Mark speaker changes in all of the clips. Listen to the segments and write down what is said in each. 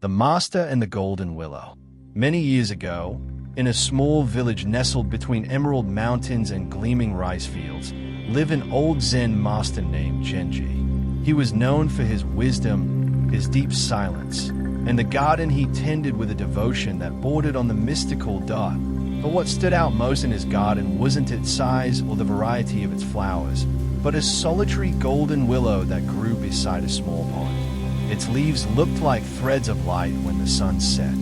Speaker 1: The Master and the Golden Willow. Many years ago, in a small village nestled between emerald mountains and gleaming rice fields, lived an old Zen master named Genji. He was known for his wisdom, his deep silence, and the garden he tended with a devotion that bordered on the mystical dark. But what stood out most in his garden wasn't its size or the variety of its flowers, but a solitary golden willow that grew beside a small pond. Its leaves looked like threads of light when the sun set,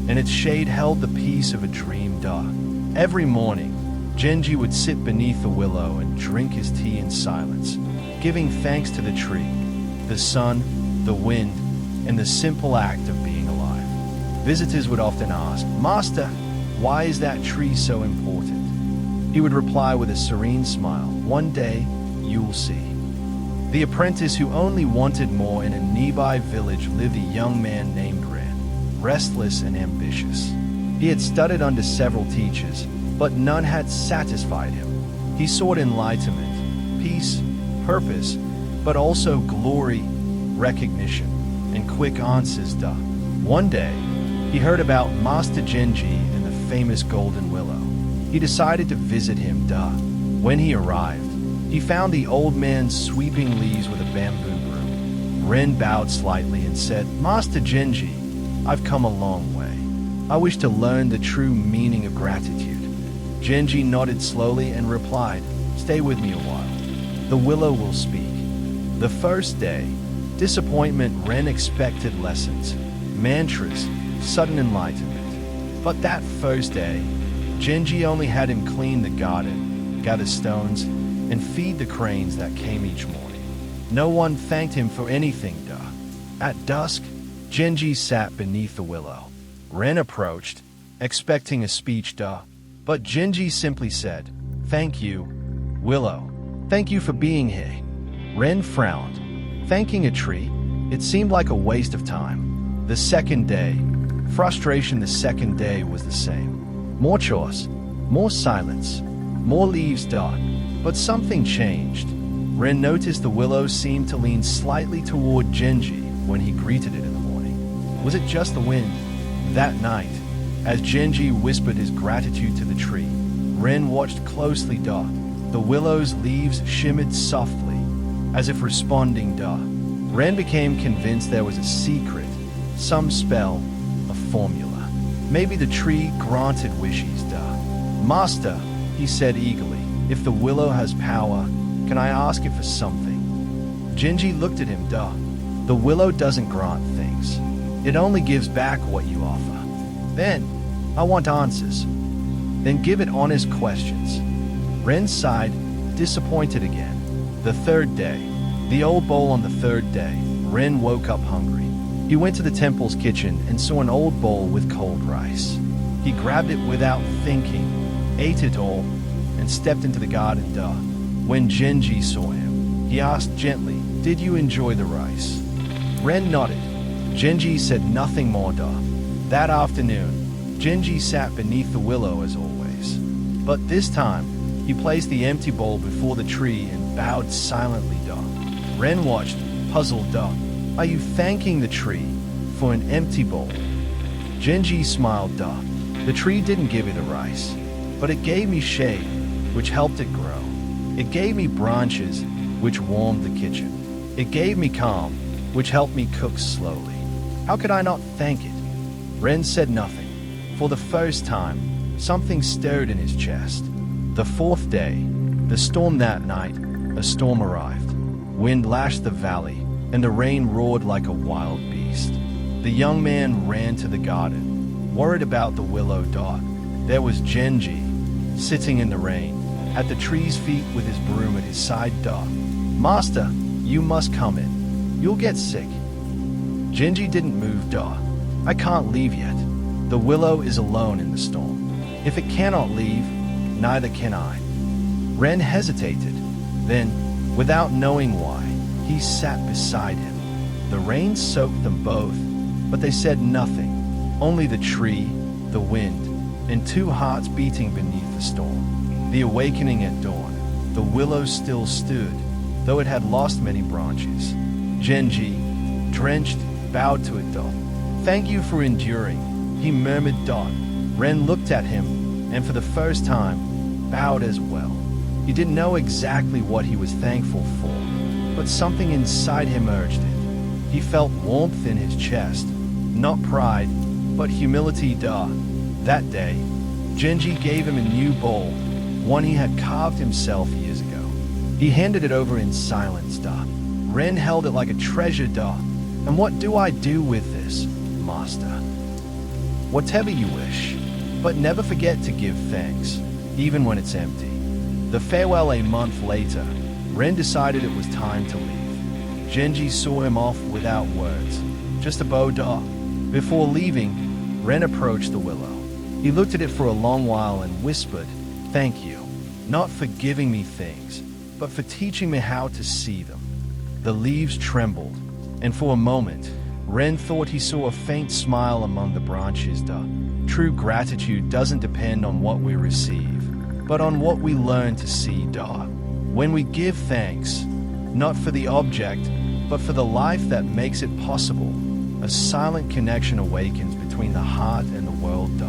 Speaker 1: and its shade held the peace of a dream dark. Every morning, Genji would sit beneath the willow and drink his tea in silence, giving thanks to the tree, the sun, the wind, and the simple act of being alive. Visitors would often ask, "Master, why is that tree so important?" He would reply with a serene smile, "One day, you'll see." The apprentice who only wanted more in a nearby village lived a young man named Ren, restless and ambitious. He had studied under several teachers, but none had satisfied him. He sought enlightenment, peace, purpose, but also glory, recognition, and quick answers. One day, he heard about Master Genji and the famous Golden Willow. He decided to visit him. When he arrived, he found the old man sweeping leaves with a bamboo broom. Ren bowed slightly and said, "Master Genji, I've come a long way. I wish to learn the true meaning of gratitude." Genji nodded slowly and replied, "Stay with me a while. The willow will speak." The first day, disappointment. Ren expected lessons, mantras, sudden enlightenment. But that first day, Genji only had him clean the garden, gather stones, and feed the cranes that came each morning. No one thanked him for anything. At dusk, Genji sat beneath the willow. Ren approached, expecting a speech. But Genji simply said, "Thank you, Willow. Thank you for being here." Ren frowned. Thanking a tree? It seemed like a waste of time. The second day, frustration. The second day was the same. More chores, more silence, more leaves. But something changed. Ren noticed the willow seemed to lean slightly toward Genji when he greeted it in the morning. Was it just the wind? That night, as Genji whispered his gratitude to the tree, Ren watched closely. The willow's leaves shimmered softly, as if responding. Ren became convinced there was a secret, some spell, a formula. Maybe the tree granted wishes. "Master," he said eagerly, "if the willow has power, can I ask it for something?" Genji looked at him. "The willow doesn't grant things. It only gives back what you offer." "Then, I want answers." "Then give it honest questions." Ren sighed, disappointed again. The third day, the old bowl. On the third day, Ren woke up hungry. He went to the temple's kitchen and saw an old bowl with cold rice. He grabbed it without thinking, ate it all, and stepped into the garden. When Genji saw him, he asked gently, "Did you enjoy the rice?" Ren nodded. Genji said nothing more. That afternoon, Genji sat beneath the willow as always. But this time, he placed the empty bowl before the tree and bowed silently. Ren watched, puzzled. "Are you thanking the tree for an empty bowl?" Genji smiled. "The tree didn't give you the rice, but it gave me shade, which helped it grow. It gave me branches, which warmed the kitchen. It gave me calm, which helped me cook slowly. How could I not thank it?" Ren said nothing. For the first time, something stirred in his chest. The fourth day, the storm. That night, a storm arrived. Wind lashed the valley, and the rain roared like a wild beast. The young man ran to the garden, worried about the willow. There was Genji, sitting in the rain, at the tree's feet with his broom at his side. "Master, you must come in. You'll get sick." Genji didn't move. "I can't leave yet. The willow is alone in the storm. If it cannot leave, neither can I." Ren hesitated. Then, without knowing why, he sat beside him. The rain soaked them both, but they said nothing. Only the tree, the wind, and two hearts beating beneath the storm. The awakening at dawn. The willow still stood, though it had lost many branches. Genji, drenched, bowed to it. Thank you for enduring, he murmured. Ren looked at him, and for the first time, bowed as well. He didn't know exactly what he was thankful for, but something inside him urged it. He felt warmth in his chest, not pride, but humility. That day, Genji gave him a new bowl, one he had carved himself years ago. He handed it over in silence. Ren held it like a treasure. And what do I do with this, master? Whatever you wish, but never forget to give thanks, even when it's empty. The farewell. A month later, Ren decided it was time to leave. Genji saw him off without words, just a bow. Before leaving, Ren approached the willow. He looked at it for a long while and whispered, "Thank you, not for giving me things, but for teaching me how to see them." The leaves trembled, and for a moment, Ren thought he saw a faint smile among the branches. True gratitude doesn't depend on what we receive, but on what we learn to see. When we give thanks, not for the object, but for the life that makes it possible, a silent connection awakens between the heart and the world.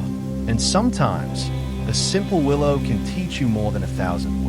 Speaker 1: And sometimes, the simple willow can teach you more than 1,000